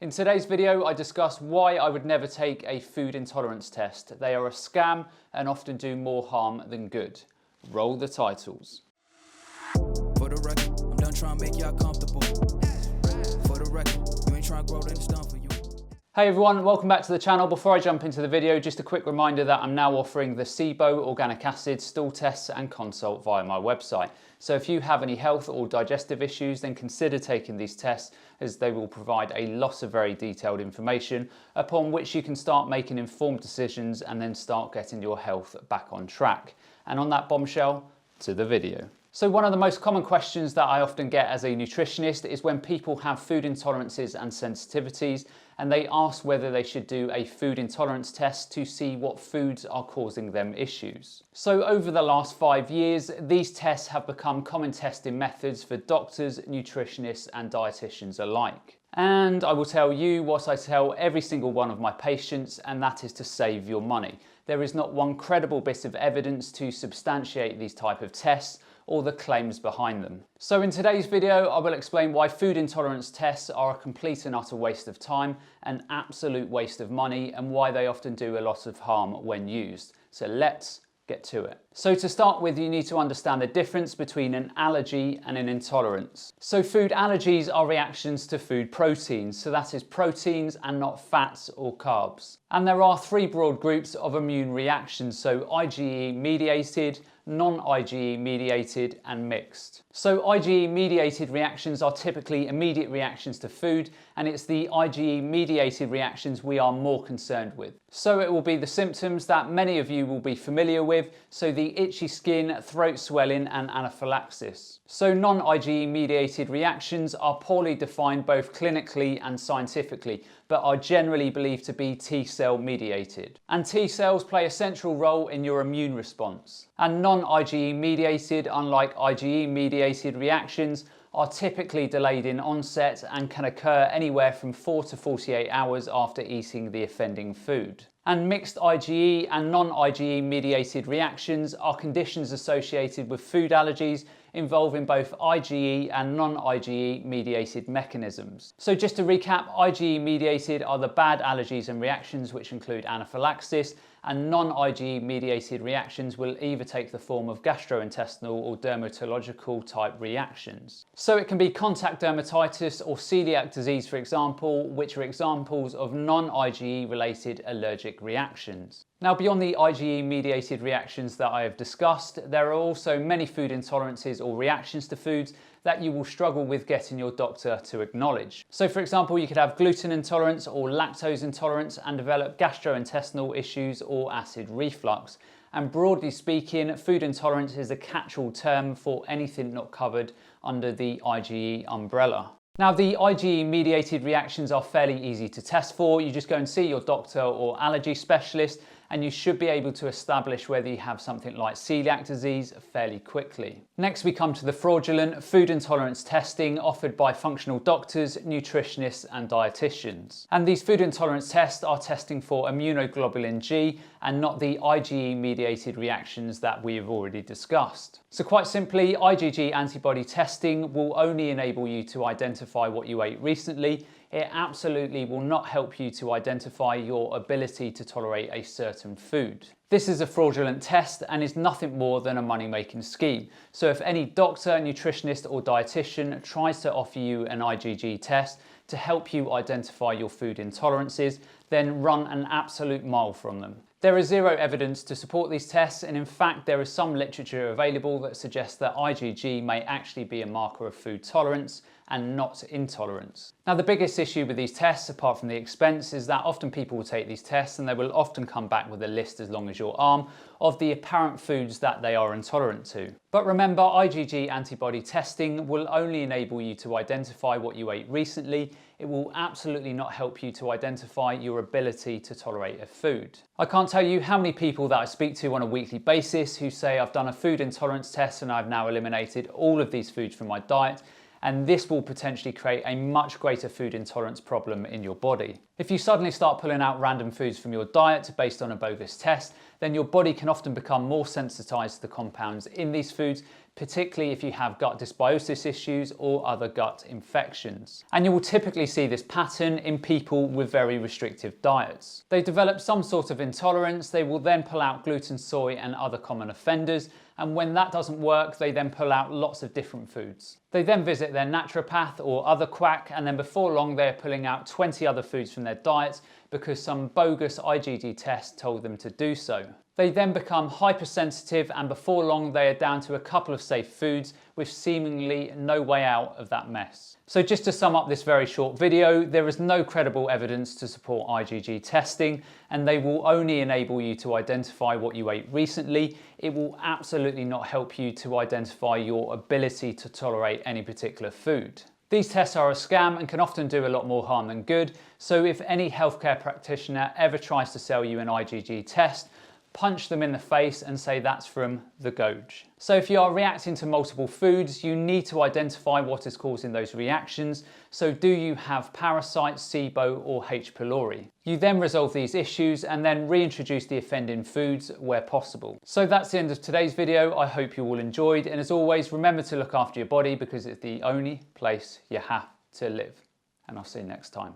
In today's video, I discuss why I would never take a food intolerance test. They are a scam and often do more harm than good. Roll the titles. For the record, I'm done trying to make y'all comfortable. For the record, you ain't trying to grow, then it's done for you. Hey everyone, welcome back to the channel. Before I jump into the video, just a quick reminder that I'm now offering the SIBO organic acid stool tests and consult via my website. So if you have any health or digestive issues, then consider taking these tests, as they will provide a lot of very detailed information upon which you can start making informed decisions and then start getting your health back on track. And on that bombshell, to the video. So one of the most common questions that I often get as a nutritionist is when people have food intolerances and sensitivities, and they ask whether they should do a food intolerance test to see what foods are causing them issues. So over the last 5 years, these tests have become common testing methods for doctors, nutritionists and dietitians alike. And I will tell you what I tell every single one of my patients, and that is to save your money. There is not one credible bit of evidence to substantiate these type of tests or the claims behind them. So in today's video, I will explain why food intolerance tests are a complete and utter waste of time, an absolute waste of money, and why they often do a lot of harm when used. So let's get to it. So to start with, you need to understand the difference between an allergy and an intolerance. So food allergies are reactions to food proteins, so that is proteins and not fats or carbs. And there are three broad groups of immune reactions, so IgE mediated, non-IgE mediated and mixed. So IgE mediated reactions are typically immediate reactions to food, and it's the IgE mediated reactions we are more concerned with. So it will be the symptoms that many of you will be familiar with, so the itchy skin, throat swelling and anaphylaxis. So non-IgE mediated reactions are poorly defined both clinically and scientifically, but are generally believed to be T-cell mediated. And T-cells play a central role in your immune response. And non-IgE mediated, unlike IgE mediated reactions, are typically delayed in onset and can occur anywhere from 4 to 48 hours after eating the offending food. And mixed IgE and non-IgE mediated reactions are conditions associated with food allergies involving both IgE and non-IgE mediated mechanisms. So just to recap, IgE mediated are the bad allergies and reactions, which include anaphylaxis, and non-IgE mediated reactions will either take the form of gastrointestinal or dermatological type reactions. So it can be contact dermatitis or celiac disease, for example, which are examples of non-IgE related allergic reactions. Now, beyond the IgE mediated reactions that I have discussed, there are also many food intolerances or reactions to foods that you will struggle with getting your doctor to acknowledge. So for example, you could have gluten intolerance or lactose intolerance and develop gastrointestinal issues or acid reflux. And broadly speaking, food intolerance is a catch-all term for anything not covered under the IgE umbrella. Now, the IgE mediated reactions are fairly easy to test for. You just go and see your doctor or allergy specialist, and you should be able to establish whether you have something like celiac disease fairly quickly. Next, we come to the fraudulent food intolerance testing offered by functional doctors, nutritionists and dietitians. And these food intolerance tests are testing for immunoglobulin G and not the IgE mediated reactions that we have already discussed. So quite simply, IgG antibody testing will only enable you to identify what you ate recently. It absolutely will not help you to identify your ability to tolerate a certain food. This is a fraudulent test and is nothing more than a money-making scheme. So if any doctor, nutritionist or dietitian tries to offer you an IgG test to help you identify your food intolerances, then run an absolute mile from them. There is zero evidence to support these tests, and in fact there is some literature available that suggests that IgG may actually be a marker of food tolerance and not intolerance. Now, the biggest issue with these tests, apart from the expense, is that often people will take these tests and they will often come back with a list as long as your arm of the apparent foods that they are intolerant to. But remember, IgG antibody testing will only enable you to identify what you ate recently. It will absolutely not help you to identify your ability to tolerate a food. I can't tell you how many people that I speak to on a weekly basis who say, I've done a food intolerance test and I've now eliminated all of these foods from my diet, and this will potentially create a much greater food intolerance problem in your body. If you suddenly start pulling out random foods from your diet based on a bogus test, then your body can often become more sensitized to the compounds in these foods, particularly if you have gut dysbiosis issues or other gut infections. And you will typically see this pattern in people with very restrictive diets. They develop some sort of intolerance, they will then pull out gluten, soy and other common offenders, and when that doesn't work, they then pull out lots of different foods. They then visit their naturopath or other quack, and then before long they're pulling out 20 other foods from their diets because some bogus IgG test told them to do so. They then become hypersensitive, and before long they are down to a couple of safe foods with seemingly no way out of that mess. So just to sum up this very short video, there is no credible evidence to support IgG testing, and they will only enable you to identify what you ate recently. It will absolutely not help you to identify your ability to tolerate any particular food. These tests are a scam and can often do a lot more harm than good, so if any healthcare practitioner ever tries to sell you an IgG test, punch them in the face and say that's from the Goj. So if you are reacting to multiple foods, you need to identify what is causing those reactions. So do you have parasites, SIBO or H. pylori? You then resolve these issues and then reintroduce the offending foods where possible. So that's the end of today's video. I hope you all enjoyed, and as always, remember to look after your body because it's the only place you have to live. And I'll see you next time.